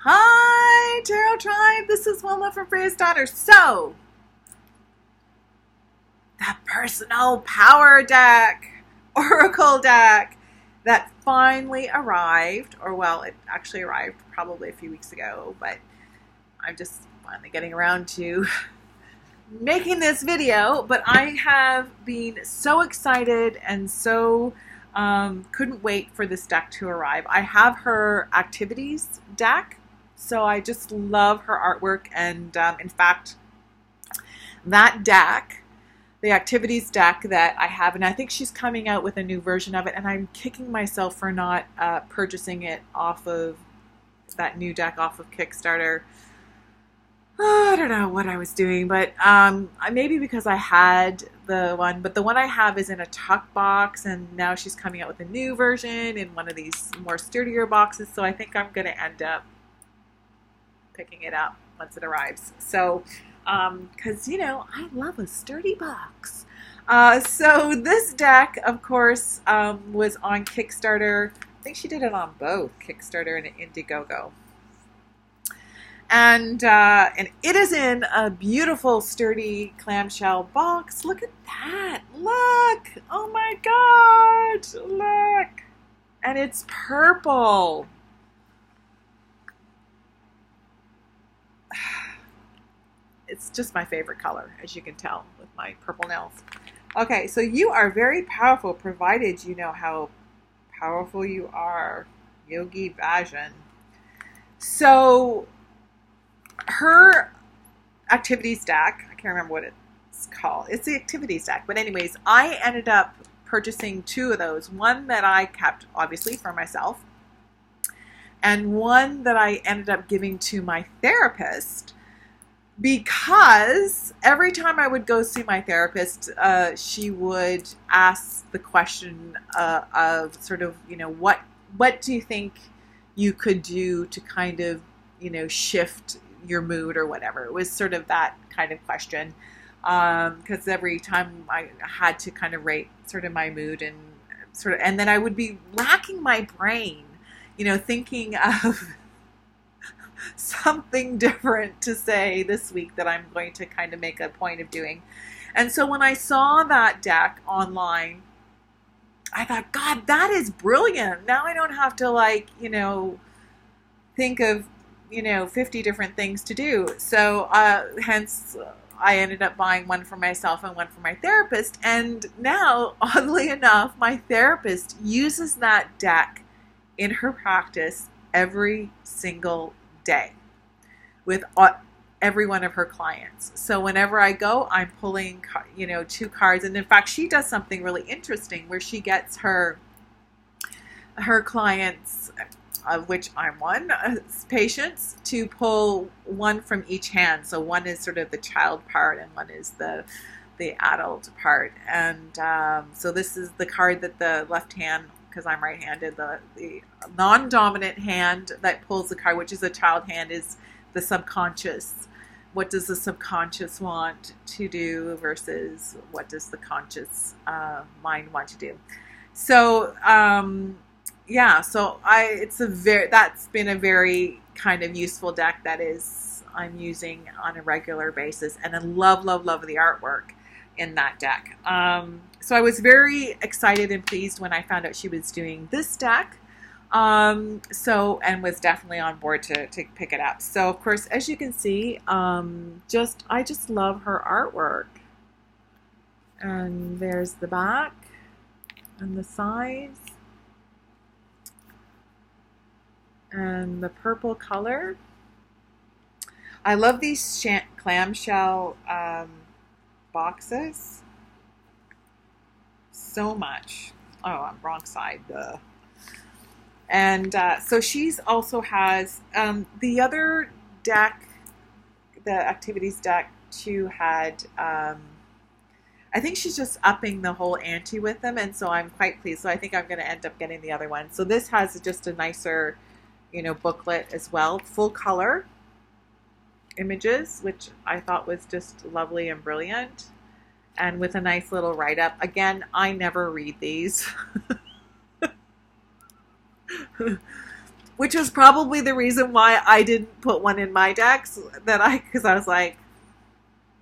Hi, Tarot Tribe. This is One Love from Freya's Daughter. So, that personal power deck, Oracle deck, that finally arrived, or well, it actually arrived probably a few weeks ago, but I'm just finally getting around to making this video. But I have been so excited and so couldn't wait for this deck to arrive. I have her activities deck, so I just love her artwork, and in fact, that deck, the activities deck that I have, and I think she's coming out with a new version of it, and I'm kicking myself for not purchasing it off of that new deck off of Kickstarter. I don't know what I was doing, but maybe because I had the one, but the one I have is in a tuck box, and now she's coming out with a new version in one of these more sturdier boxes, so I think I'm going to end up picking it up once it arrives. So, because, you know, I love a sturdy box. So this deck, of course, was on Kickstarter. I think she did it on both Kickstarter and Indiegogo. And it is in a beautiful, sturdy clamshell box. Look at that. Look. Oh my God. Look. And it's purple. It's just my favorite color, as you can tell with my purple nails. Okay, so you are very powerful, provided you know how powerful you are. Yogi Vajan. So her activities deck, I can't remember what it's called. It's the activities deck. But anyways, I ended up purchasing two of those. One that I kept, obviously, for myself, and one that I ended up giving to my therapist, because every time I would go see my therapist, she would ask the question of sort of, you know, what do you think you could do to kind of, you know, shift your mood or whatever. It was sort of that kind of question, because every time I had to kind of rate sort of my mood and sort of, and then I would be racking my brain, you know, thinking of something different to say this week that I'm going to kind of make a point of doing. And so when I saw that deck online, I thought, God, that is brilliant. Now I don't have to, like, you know, think of, you know, 50 different things to do. So hence I ended up buying one for myself and one for my therapist. And now, oddly enough, my therapist uses that deck in her practice every single day with every one of her clients. So whenever I go, I'm pulling, you know, two cards. And in fact, she does something really interesting where she gets her clients, of which I'm one, patients, to pull one from each hand. So one is sort of the child part and one is the adult part. And so this is the card that the left hand, because I'm right-handed, the non-dominant hand that pulls the card, which is a child hand, is the subconscious. What does the subconscious want to do versus what does the conscious mind want to do? So yeah, so that's been a very kind of useful deck that I'm using on a regular basis, and I love the artwork in that deck. So I was very excited and pleased when I found out she was doing this deck. And was definitely on board to pick it up. So of course, as you can see, I just love her artwork. And there's the back and the sides and the purple color. I love these clamshell boxes so much. Oh, I'm wrong side. And so she's also has the other deck, the activities deck too, had I think she's just upping the whole ante with them, and so I'm quite pleased. So I think I'm going to end up getting the other one. So this has just a nicer, you know, booklet as well, full color images, which I thought was just lovely and brilliant, and with a nice little write-up. Again, I never read these. which was probably the reason why I didn't put one in my decks, because I was like,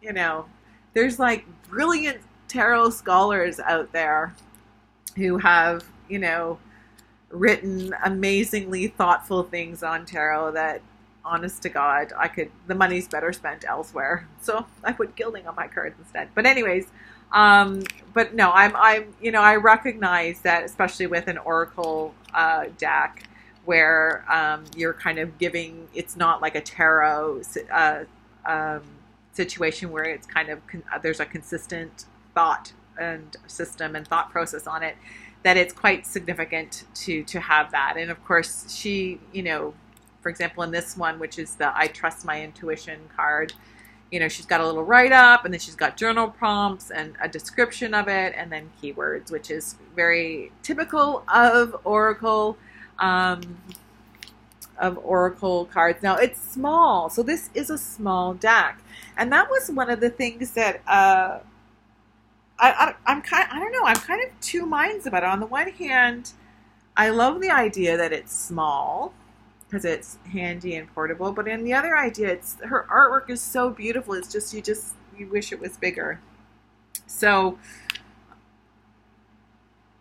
you know, there's like brilliant tarot scholars out there who have, you know, written amazingly thoughtful things on tarot that, honest to God, the money's better spent elsewhere. So I put gilding on my cards instead. But anyways, but no, I'm, you know, I recognize that, especially with an oracle deck, where you're kind of giving, it's not like a tarot situation where it's kind of there's a consistent thought and system and thought process on it, that it's quite significant to have that. And of course, she, you know, for example, in this one, which is the I Trust My Intuition card, you know, she's got a little write-up, and then she's got journal prompts and a description of it, and then keywords, which is very typical of oracle cards. Now, it's small, so this is a small deck, and that was one of the things that I'm kind of two minds about it. On the one hand, I love the idea that it's small because it's handy and portable, but in the other idea, her artwork is so beautiful. It's just you wish it was bigger. So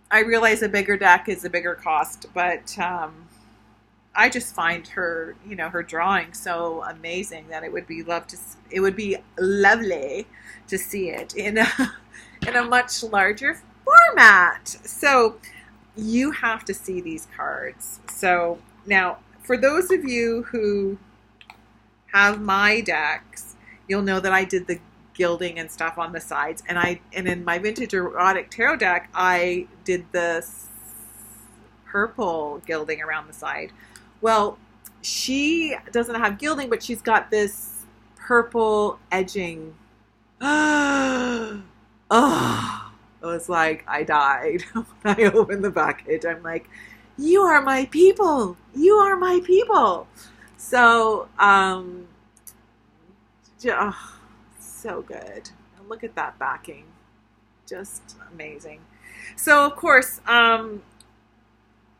I realize a bigger deck is a bigger cost, but I just find her, you know, her drawing so amazing that it would be lovely to see it in a much larger format. So you have to see these cards. So now, for those of you who have my decks, you'll know that I did the gilding and stuff on the sides, and in my vintage erotic tarot deck, I did the purple gilding around the side. Well, she doesn't have gilding, but she's got this purple edging. Oh, it was like I died when I opened the package. I'm like, you are my people. You are my people. So, so good. And look at that backing. Just amazing. So, of course,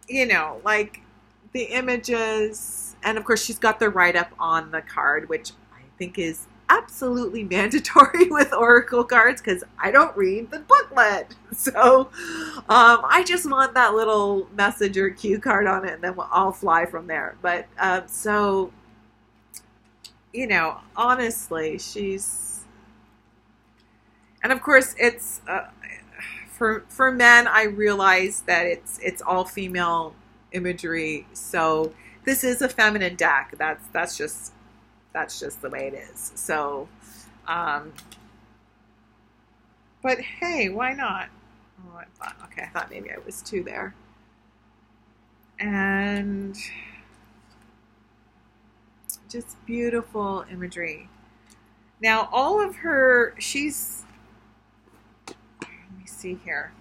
you know, like the images, and of course she's got the write-up on the card, which I think is absolutely mandatory with oracle cards because I don't read the booklet. So I just want that little message or cue card on it, and then I'll fly from there. But so, you know, honestly, and of course it's for men, I realize that it's all female imagery, so this is a feminine deck. That's just the way it is. So, but hey, why not? Oh, I thought maybe I was two there. And just beautiful imagery. Now, all of her, let me see here.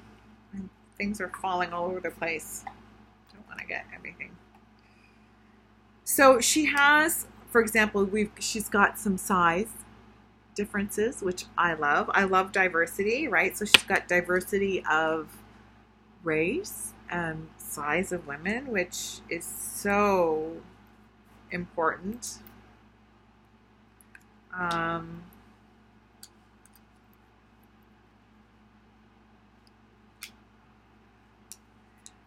Things are falling all over the place. Don't want to get everything. So she has, for example, she's got some size differences, which I love. I love diversity, right? So she's got diversity of race and size of women, which is so important.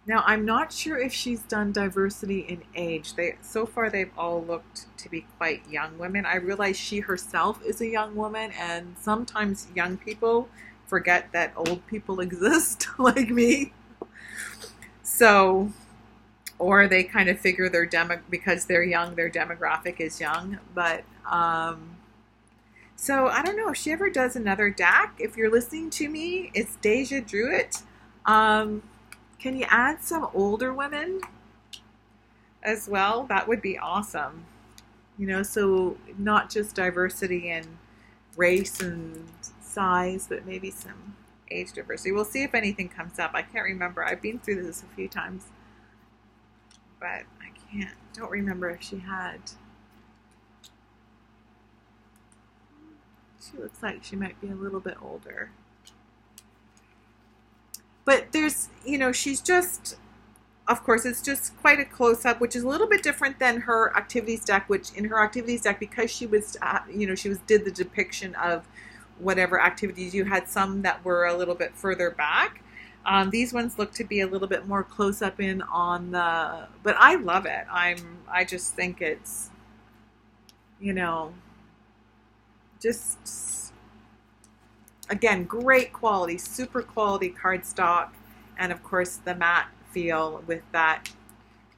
Now, I'm not sure if she's done diversity in age. So far, they've all looked to be quite young women. I realize she herself is a young woman, and sometimes young people forget that old people exist, like me. So, or they kind of figure because they're young, their demographic is young. But, so I don't know if she ever does another deck. If you're listening to me, it's Deja Drewit. Can you add some older women as well? That would be awesome. You know, so not just diversity in race and size, but maybe some age diversity. We'll see if anything comes up. I can't remember. I've been through this a few times, but I don't remember if she had. She looks like she might be a little bit older. But there's, you know, she's just of course, it's just quite a close-up, which is a little bit different than her activities deck, which in her activities deck, because she was, did the depiction of whatever activities, you had some that were a little bit further back. These ones look to be a little bit more close-up in on the, but I love it. I just think it's, just, again, great quality, super quality cardstock, and of course the matte feel with that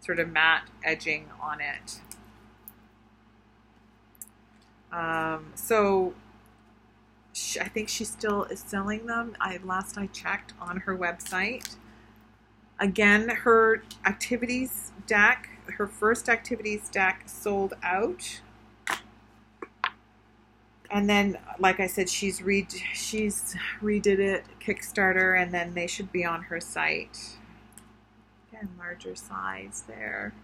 sort of matte edging on it. So I think she still is selling them. Last I checked on her website. Again, her activities deck, her first activities deck sold out. And then, like I said, she's redid it, Kickstarter, and then they should be on her site. Again, larger size there.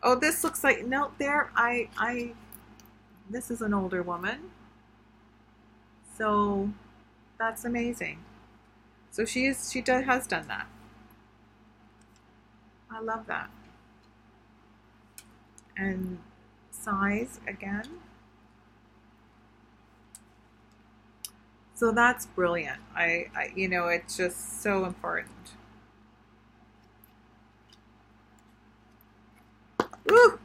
Oh, this looks like, no, there, this is an older woman. So that's amazing. So she has done that. I love that. And size again. So that's brilliant. It's just so important. Woo!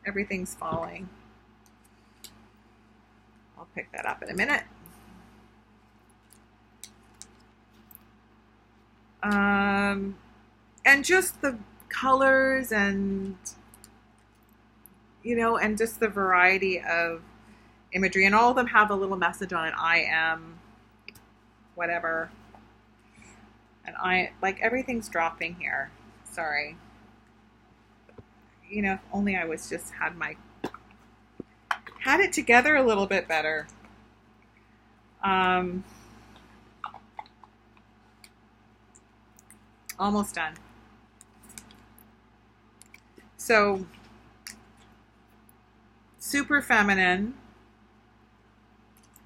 Everything's falling. I'll pick that up in a minute. And just the colors and, and just the variety of imagery, and all of them have a little message on it. I am whatever. And everything's dropping here. Sorry. If only I was just had it together a little bit better. Almost done. So, super feminine,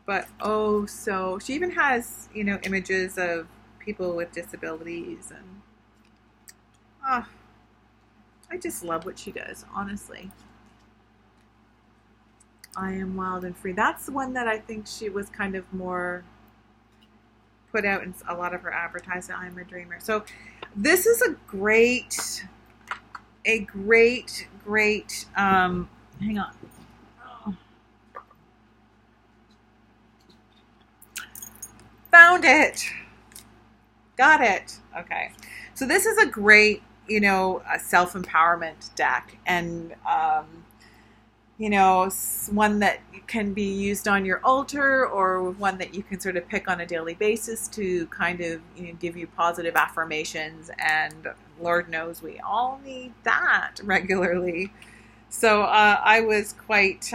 but oh, so she even has, images of people with disabilities, and I just love what she does, honestly. I am wild and free. That's the one that I think she was kind of more put out in a lot of her advertising. I am a dreamer. So this is a great, hang on. Found it. Got it. Okay. So this is a great, a self-empowerment deck, and, one that can be used on your altar, or one that you can sort of pick on a daily basis to kind of, give you positive affirmations. And Lord knows we all need that regularly. So I was quite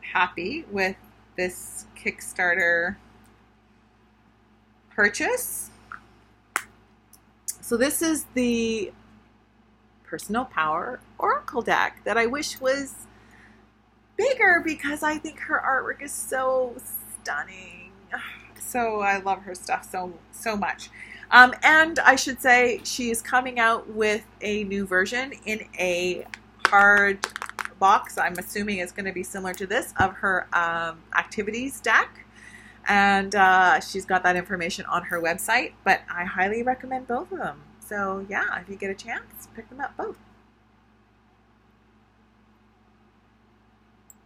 happy with this Kickstarter purchase. So this is the Personal Power Oracle deck that I wish was bigger, because I think her artwork is so stunning. So I love her stuff so much. And I should say she is coming out with a new version in a hard box. I'm assuming it's going to be similar to this, of her activities deck. And she's got that information on her website, but I highly recommend both of them. So yeah, if you get a chance, pick them up both.